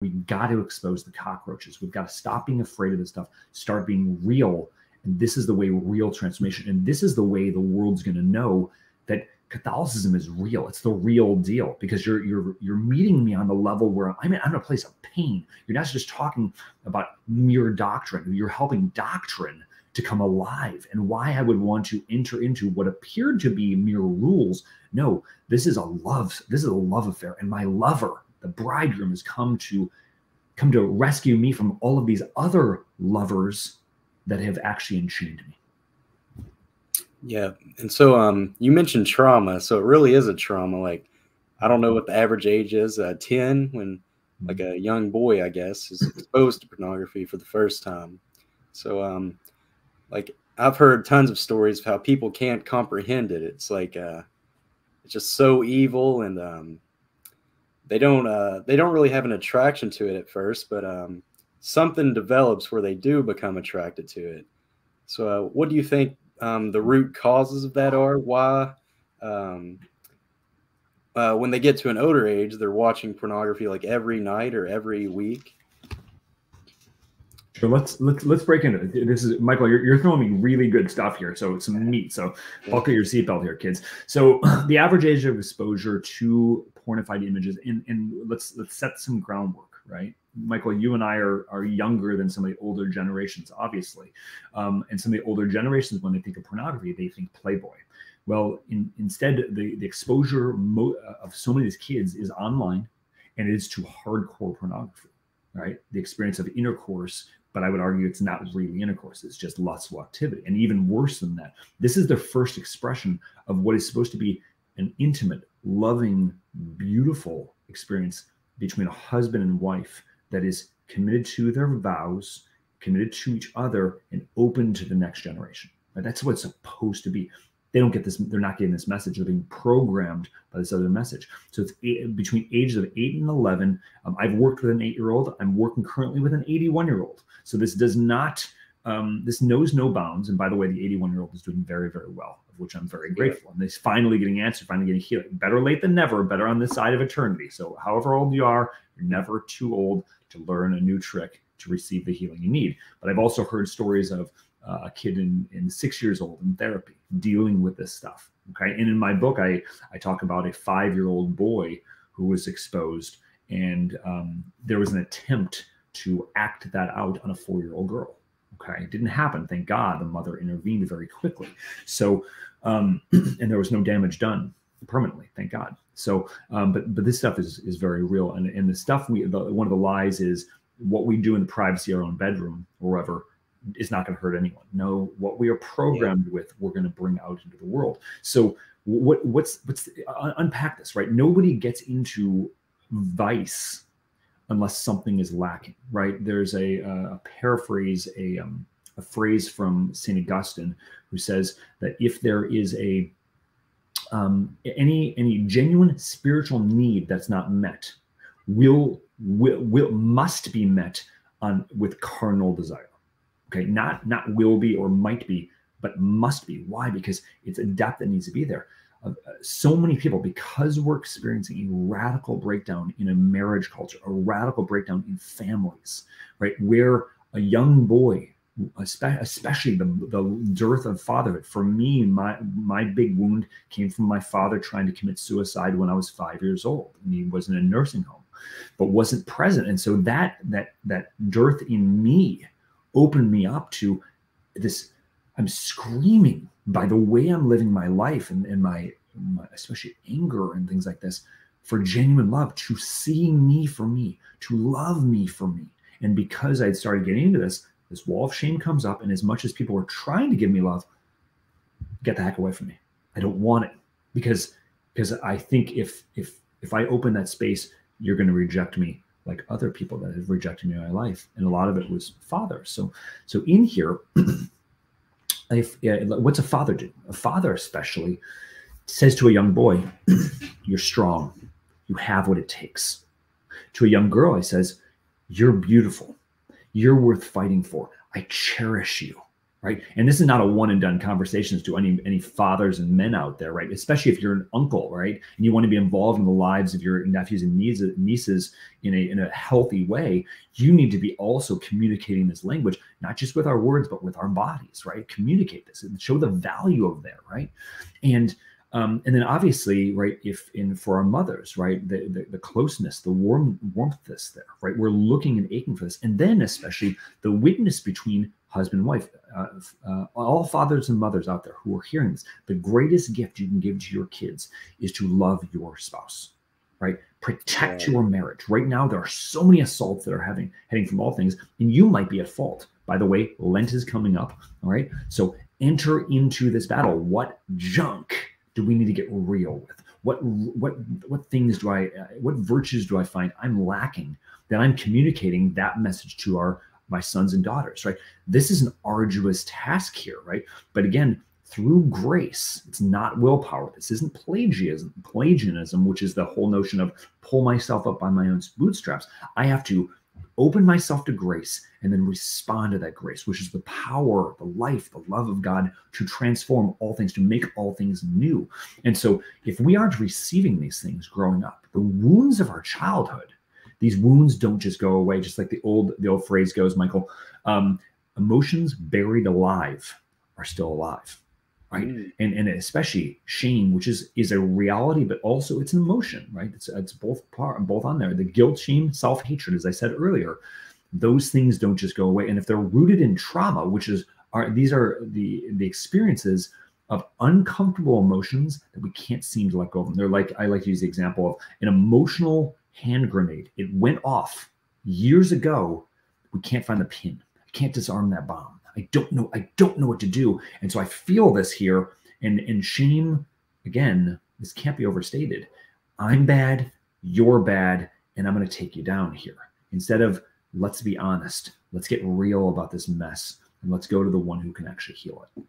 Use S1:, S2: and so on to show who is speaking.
S1: We got to expose the cockroaches. We've got to stop being afraid of this stuff, start being real. And this is the way real transformation. And this is the way the world's going to know that Catholicism is real. It's the real deal, because you're meeting me on the level where I'm in a place of pain. You're not just talking about mere doctrine. You're helping doctrine to come alive. And why I would want to enter into what appeared to be mere rules. No, this is a love affair. And my lover, the bridegroom, has come to rescue me from all of these other lovers that have actually enchained me.
S2: Yeah. And so you mentioned trauma. So it really is a trauma. Like, I don't know what the average age is, 10, when like a young boy, I guess, is exposed to pornography for the first time. So like, I've heard tons of stories of how people can't comprehend it. It's like it's just so evil, and they don't really have an attraction to it at first, but something develops where they do become attracted to it. So what do you think the root causes of that are? Why when they get to an older age, they're watching pornography like every night or every week?
S1: Sure, let's break into it. This is Michael. You're throwing me really good stuff here. So it's some meat. So buckle your seatbelt here, kids. So the average age of exposure to pornified images, and let's set some groundwork, right? Michael, you and I are younger than some of the older generations, obviously, and some of the older generations, when they think of pornography, they think Playboy. Well, instead, the exposure of so many of these kids is online, and it is to hardcore pornography, right? The experience of intercourse. But I would argue it's not really intercourse. It's just lustful activity. And even worse than that, this is the first expression of what is supposed to be an intimate, loving, beautiful experience between a husband and wife that is committed to their vows, committed to each other, and open to the next generation. Right? That's what it's supposed to be. They don't get this. They're not getting this message. They're being programmed by this other message. So it's between ages of 8 and 11. I've worked with an 8-year-old. I'm working currently with an 81-year-old. So this does not, this knows no bounds. And by the way, the 81-year-old is doing very, very well, of which I'm very grateful. And he's finally getting answered, finally getting healing. Better late than never, better on this side of eternity. So however old you are, you're never too old to learn a new trick to receive the healing you need. But I've also heard stories of a kid in 6 years old in therapy dealing with this stuff. Okay. And in my book, I talk about a 5-year-old boy who was exposed, and there was an attempt to act that out on a 4-year-old girl. Okay. It didn't happen. Thank God. The mother intervened very quickly. So, and there was no damage done permanently, thank God. So, but this stuff is very real. And the stuff one of the lies is what we do in the privacy of our own bedroom or wherever is not going to hurt anyone. No, what we are programmed with, we're going to bring out into the world. So unpack this, right? Nobody gets into vice unless something is lacking, right? There's a paraphrase, a phrase from St. Augustine, who says that if there is any genuine spiritual need that's not met, must be met with carnal desire. Okay, not will be or might be, but must be. Why? Because it's a depth that needs to be there. So many people, because we're experiencing a radical breakdown in a marriage culture, a radical breakdown in families, right? Where a young boy, especially the dearth of fatherhood. For me, my big wound came from my father trying to commit suicide when I was 5 years old, and he was in a nursing home, but wasn't present. And so that dearth in me opened me up to this. I'm screaming by the way I'm living my life and my especially anger and things like this, for genuine love, to see me for me, to love me for me. And because I'd started getting into this wall of shame comes up. And as much as people were trying to give me love, get the heck away from me. I don't want it, because I think if I open that space, you're going to reject me like other people that have rejected me in my life. And a lot of it was father. So in here, what's a father do? A father especially says to a young boy, you're strong. You have what it takes. To a young girl, he says, you're beautiful. You're worth fighting for. I cherish you. right? And this is not a one and done conversations to any fathers and men out there, right? Especially if you're an uncle, right? And you want to be involved in the lives of your nephews and nieces in a healthy way. You need to be also communicating this language, not just with our words, but with our bodies, right? Communicate this and show the value of there, right? And then obviously, right, for our mothers, right, the closeness, the warmth that's there, right? We're looking and aching for this. And then especially the witness between husband and wife, all fathers and mothers out there who are hearing this, the greatest gift you can give to your kids is to love your spouse, right? Protect your marriage. Right now, there are so many assaults that are heading from all things, and you might be at fault. By the way, Lent is coming up, all right? So enter into this battle. What junk do we need to get real with? What things what virtues do I find I'm lacking that I'm communicating that message to my sons and daughters, right? This is an arduous task here, right? But again, through grace, it's not willpower. This isn't Pelagianism, which is the whole notion of pull myself up by my own bootstraps. I have to open myself to grace and then respond to that grace, which is the power, the life, the love of God to transform all things, to make all things new. And so if we aren't receiving these things growing up, the wounds of our childhood, these wounds don't just go away, just like the old phrase goes, Michael, emotions buried alive are still alive, right? And especially shame, which is a reality, but also it's an emotion, right? It's both on there. The guilt, shame, self-hatred, as I said earlier, those things don't just go away. And if they're rooted in trauma, these are the experiences of uncomfortable emotions that we can't seem to let go of them. They're like, I like to use the example of an emotional hand grenade. It went off years ago. We can't find the pin. I can't disarm that bomb. I don't know what to do. And so I feel this here. And shame, again, this can't be overstated. I'm bad, you're bad, and I'm going to take you down here. Instead of, let's be honest, let's get real about this mess, and let's go to the one who can actually heal it.